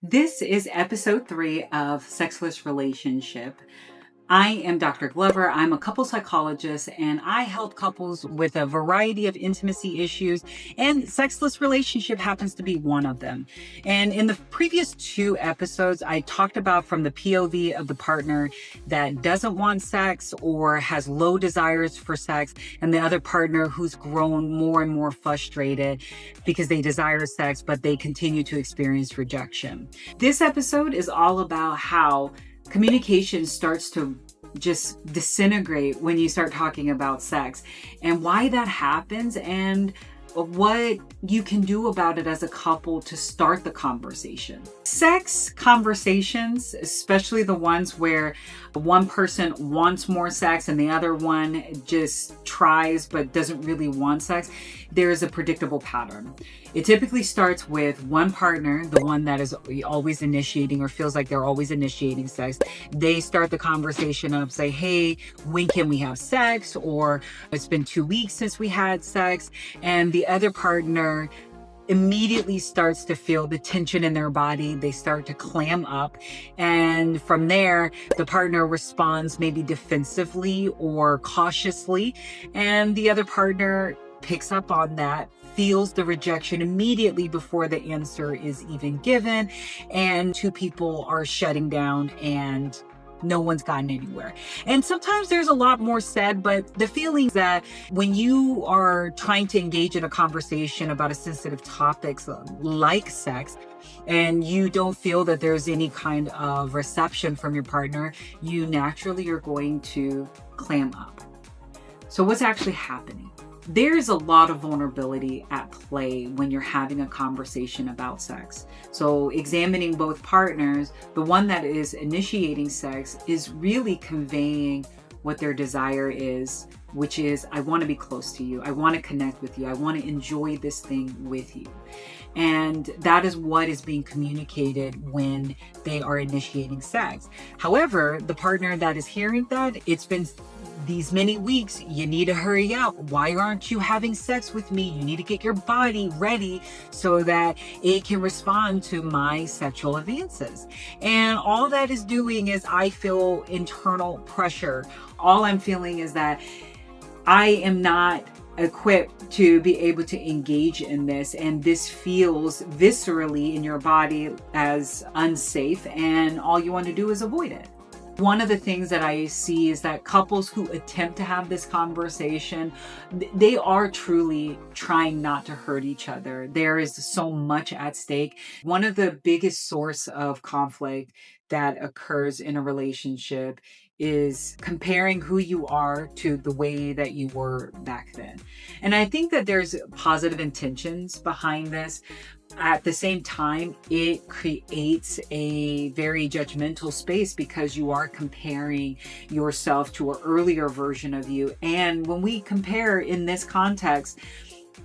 This is episode 3 of Sexless Relationship. I am Dr. Glover. I'm a couple psychologist and I help couples with a variety of intimacy issues, and sexless relationship happens to be one of them. And in the previous 2 episodes, I talked about from the POV of the partner that doesn't want sex or has low desires for sex, and the other partner who's grown more and more frustrated because they desire sex, but they continue to experience rejection. This episode is all about how communication starts to just disintegrate when you start talking about sex and why that happens and what you can do about it as a couple to start the conversation. Sex conversations, especially the ones where one person wants more sex and the other one just tries but doesn't really want sex, there is a predictable pattern. It typically starts with one partner, the one that is always initiating or feels like they're always initiating sex. They start the conversation up, say, hey, when can we have sex? Or it's been 2 weeks since we had sex. And the other partner immediately starts to feel the tension in their body. They start to clam up. And from there, the partner responds maybe defensively or cautiously. And the other partner picks up on that, feels the rejection immediately before the answer is even given. And 2 people are shutting down and no one's gotten anywhere. And sometimes there's a lot more said, but the feeling that when you are trying to engage in a conversation about a sensitive topic like sex, and you don't feel that there's any kind of reception from your partner, you naturally are going to clam up. So what's actually happening? There's a lot of vulnerability at play when you're having a conversation about sex. So examining both partners, the one that is initiating sex is really conveying what their desire is, which is, I want to be close to you. I want to connect with you. I want to enjoy this thing with you. And that is what is being communicated when they are initiating sex. However, the partner that is hearing that, it's been these many weeks, you need to hurry up. Why aren't you having sex with me? You need to get your body ready so that it can respond to my sexual advances. And all that is doing is I feel internal pressure. All I'm feeling is that I am not equipped to be able to engage in this, and this feels viscerally in your body as unsafe, and all you want to do is avoid it. One of the things that I see is that couples who attempt to have this conversation, they are truly trying not to hurt each other. There is so much at stake. One of the biggest source of conflict that occurs in a relationship is comparing who you are to the way that you were back then. And I think that there's positive intentions behind this. At the same time, it creates a very judgmental space because you are comparing yourself to an earlier version of you. And when we compare in this context,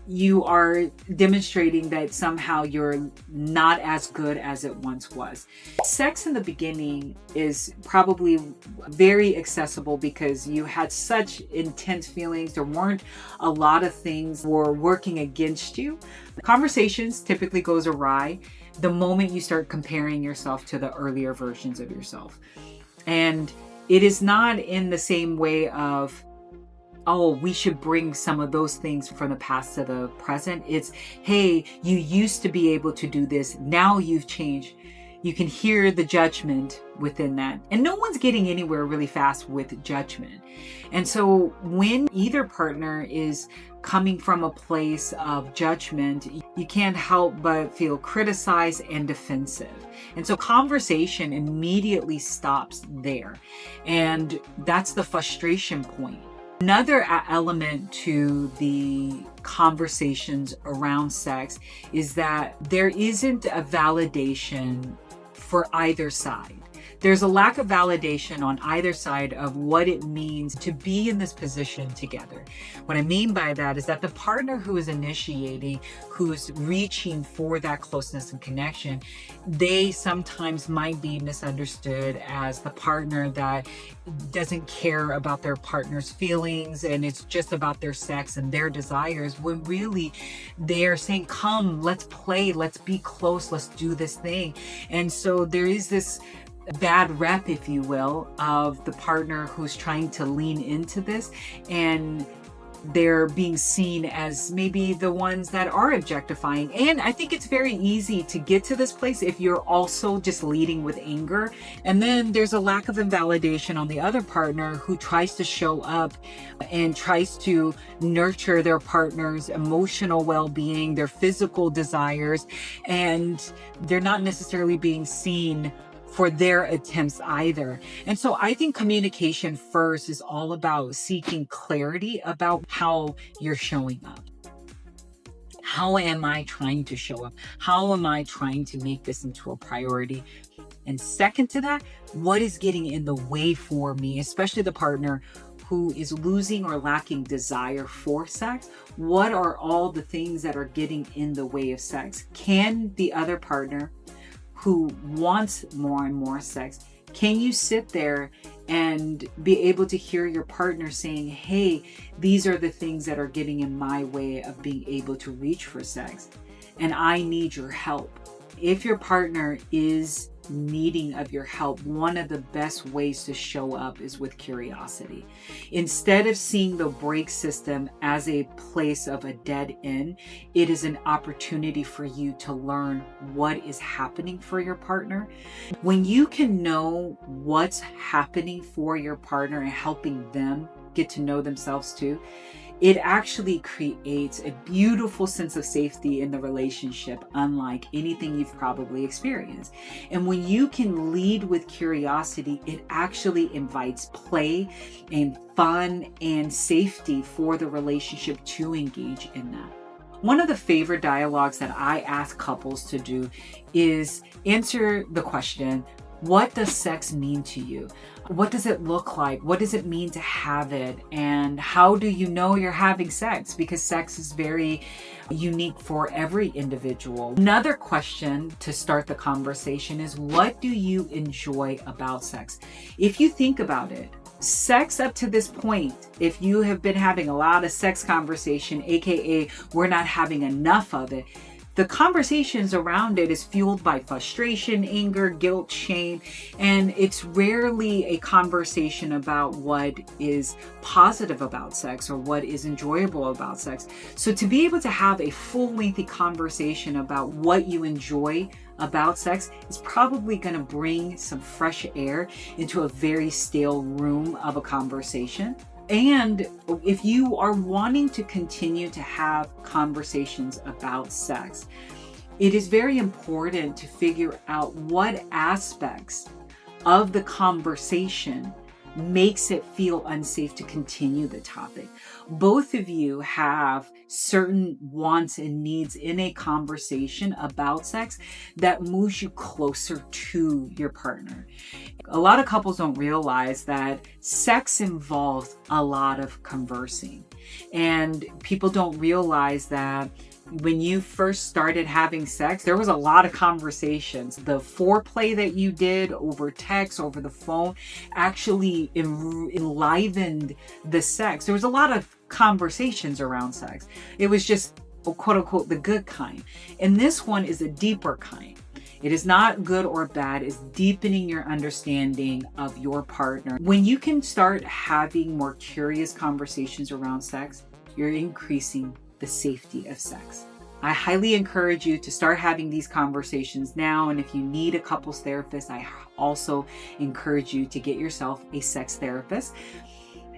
you are demonstrating that somehow you're not as good as it once was. Sex in the beginning is probably very accessible because you had such intense feelings. There weren't a lot of things were working against you. Conversations typically goes awry the moment you start comparing yourself to the earlier versions of yourself. And it is not in the same way of, oh, we should bring some of those things from the past to the present. It's, hey, you used to be able to do this. Now you've changed. You can hear the judgment within that. And no one's getting anywhere really fast with judgment. And so when either partner is coming from a place of judgment, you can't help but feel criticized and defensive. And so conversation immediately stops there. And that's the frustration point. Another element to the conversations around sex is that there isn't a validation for either side. There's a lack of validation on either side of what it means to be in this position together. What I mean by that is that the partner who is initiating, who's reaching for that closeness and connection, they sometimes might be misunderstood as the partner that doesn't care about their partner's feelings and it's just about their sex and their desires, when really they're saying, come, let's play, let's be close, let's do this thing. And so there is this bad rep, if you will, of the partner who's trying to lean into this, and they're being seen as maybe the ones that are objectifying. And I think it's very easy to get to this place if you're also just leading with anger. And then there's a lack of invalidation on the other partner who tries to show up and tries to nurture their partner's emotional well-being, their physical desires, and they're not necessarily being seen for their attempts either. And so I think communication first is all about seeking clarity about how you're showing up. How am I trying to show up? How am I trying to make this into a priority? And second to that, what is getting in the way for me, especially the partner who is losing or lacking desire for sex? What are all the things that are getting in the way of sex? Can the other partner who wants more and more sex, can you sit there and be able to hear your partner saying, hey, these are the things that are getting in my way of being able to reach for sex, and I need your help. If your partner is needing of your help, one of the best ways to show up is with curiosity. Instead of seeing the break system as a place of a dead end, it is an opportunity for you to learn what is happening for your partner. When you can know what's happening for your partner and helping them get to know themselves too, it actually creates a beautiful sense of safety in the relationship, unlike anything you've probably experienced. And when you can lead with curiosity, it actually invites play and fun and safety for the relationship to engage in that. One of the favorite dialogues that I ask couples to do is answer the question, what does sex mean to you? What does it look like? What does it mean to have it? And how do you know you're having sex? Because sex is very unique for every individual. Another question to start the conversation is, what do you enjoy about sex? If you think about it, sex up to this point, if you have been having a lot of sex conversation, aka we're not having enough of it, the conversations around it is fueled by frustration, anger, guilt, shame, and it's rarely a conversation about what is positive about sex or what is enjoyable about sex. So to be able to have a full lengthy conversation about what you enjoy about sex is probably going to bring some fresh air into a very stale room of a conversation. And if you are wanting to continue to have conversations about sex, it is very important to figure out what aspects of the conversation makes it feel unsafe to continue the topic. Both of you have certain wants and needs in a conversation about sex that moves you closer to your partner. A lot of couples don't realize that sex involves a lot of conversing, and people don't realize that when you first started having sex, there was a lot of conversations. The foreplay that you did over text, over the phone, actually enlivened the sex. There was a lot of conversations around sex. It was just, quote unquote, the good kind. And this one is a deeper kind. It is not good or bad. It's deepening your understanding of your partner. When you can start having more curious conversations around sex, you're increasing the safety of sex. I highly encourage you to start having these conversations now. And if you need a couples therapist, I also encourage you to get yourself a sex therapist.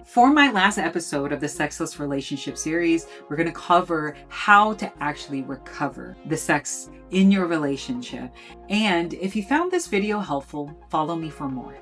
For my last episode of the Sexless Relationship series, we're going to cover how to actually recover the sex in your relationship. And if you found this video helpful, follow me for more.